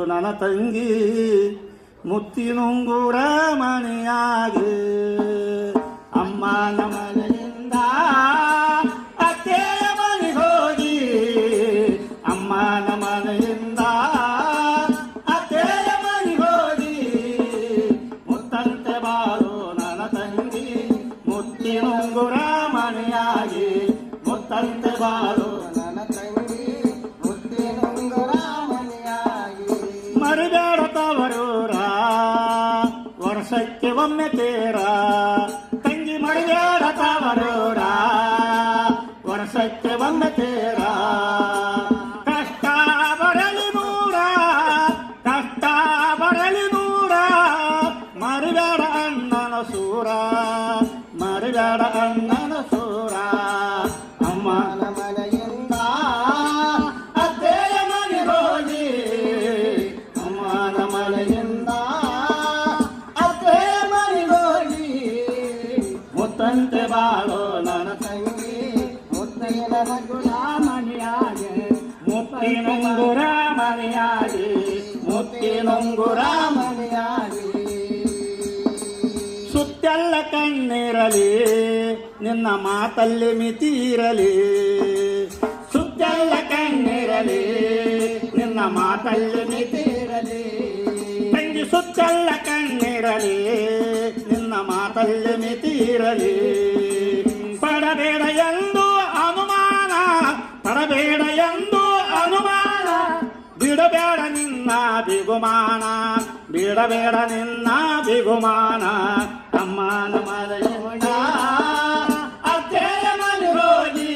ನನ್ನ ತಂಗಿ ಮುತ್ತಿನುಂಗುರ ಮನೆಯಾಗೆ ಅಮ್ಮನ ಮನೆಯಿಂದ ಅತ್ತೆಯ ಮನೆಗೆ ಹೋಗಿ ಅಮ್ಮನ ಮನೆಯಿಂದ ಅತ್ತೆಯ ಮನೆಗೆ ಹೋಗಿ ಮುತ್ತಂತೆ ಬಾಳು ನನ್ನ ತಂಗಿ ಮುತ್ತಿನುಂಗುರ ಮನೆಯಾಗಿ ಮುತ್ತಂತೆ ಬಾಳು ಮರಿಬೇಡ ತವರೂರ ವರ್ಷಕ್ಕೆ ಒಮ್ಮೆ ತೇರ ತಂಗಿ ಮರಿಬೇಡ ತವರೂರ ವರ್ಷಕ್ಕೆ ಒಮ್ಮೆ ತೇರ ಕಷ್ಟ ಬರಲಿ ನೂರ ಕಷ್ಟ ಬರಲಿ ನೂರ ಮರಿಬೇಡ ಅಣ್ಣನ ಸೂರ ಮರಿಬೇಡ ಅಣ್ಣನ ಸೂರ ಅಮ್ಮನ ಮನೆಯಿಂದ ಅತ್ತೆಯ ಮನೆಗೆ ಹೋಗಿ ಅಮ್ಮನ ಮನೆಯಿಂದ ಅತ್ತೆಯ ಮನೆಗೆ ಹೋಗಿ ಮುತ್ತಂತೆ ಬಾಳೋ ನನ್ನ ತಂಗಿ ಮುತ್ತಿನ ಮಗುಳ ಮನೆಯಾಗೆ ಮುತ್ತಿನುಂಗುರ ಮನೆಯಾಗಿ ಮುತ್ತಿನುಂಗುರ ಮನೆಯಾಗಿ ಸುತ್ತೆಲ್ಲ ಕಣ್ಣಿರಲಿ ನಿನ್ನ ಮಾತಲ್ಲಿ ಮಿತಿರಲಿ ಸುತ್ತೆಲ್ಲ ಕಣ್ಣಿರಲಿ ನಿನ್ನ ಮಾತಲ್ಲಿ ಮಿತಿರಲಿ ತಂಗಿ ಸುತ್ತೆಲ್ಲ ಕಣ್ಣಿರಲಿ ನಿನ್ನ ಮಾತಲ್ಲಿ ಮಿತಿರಲಿ ಪಡಬೇಡ ಎಂದು ಅನುಮಾನ ಪಡಬೇಡ ಎಂದು ಅನುಮಾನ ಬಿಡಬೇಡ ನಿನ್ನ ಬಿಗುಮಾನ ಬಿಡಬೇಡ ನಿನ್ನ ಬಿಗುಮಾನ ಅಮ್ಮನ ಮನೆಯಿಂದ ಅತ್ತೆಯ ಮನೆಗೆ ಹೋಗಿ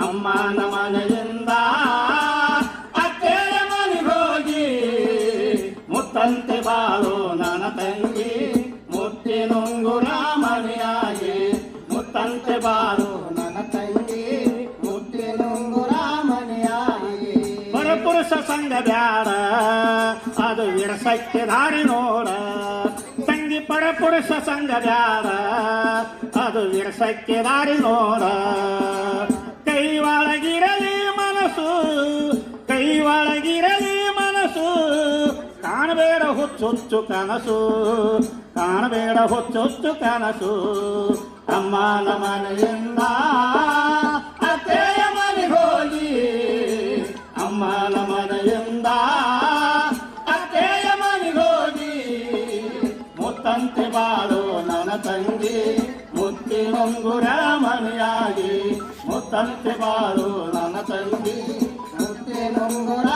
ಅಮ್ಮನ ಮನೆಯಿಂದ ಅತ್ತೆಯ ಮನೆಗೆ ಹೋಗಿ ಮುತ್ತಂತೆ ಬಾಳು ನನ್ನ ತಂಗಿ ಮುತ್ತಿನುಂಗುರ ಮನೆಯಾಗಿ ಮುತ್ತಂತೆ ಬಾಳು ನನ್ನ ತಂಗಿ ಮುತ್ತಿನುಂಗುರ ಮನೆಯಾಗಿ ಪರಪುರುಷ ಸಂಘ ಬ್ಯಾಡ ಅದು ವಿರಸಕ್ಕೆ ದಾರಿ ನೋಡ ತಂಗಿ ಪರಪುರುಷ ಸಂಘ ಬ್ಯಾಡ ಅದು ವಿರಸಕ್ಕೆ ದಾರಿ ನೋಡ ಕೈ ಒಳಗಿರಲಿ ಮನಸ್ಸು ಕೈ ಒಳಗಿರಲಿ ಮನಸ್ಸು ಕಾಣಬೇಡ ಹುಚ್ಚುಚ್ಚು ಕನಸು ಕಾಣಬೇಡ ಹುಚ್ಚುಚ್ಚು ಕನಸು ಅಮ್ಮನ ಮನೆಯಿಂದ ಅತ್ತೆಯ ಮನೆಗೆ ಹೋಗಿ ಅಮ್ಮನ ಮನೆಯಿಂದ ಅತ್ತೆಯ ಮನೆಗೆ ಹೋಗಿ ಮುತ್ತಂತೆ ಬಾಳು ನನ್ನ ತಂಗಿ ಮುತ್ತಿನುಂಗುರ ಮನೆಯಾಗಿ ಮುತ್ತಂತೆ ಬಾಳು ನನ್ನ ತಂಗಿ ಮುತ್ತಿನುಂಗುರ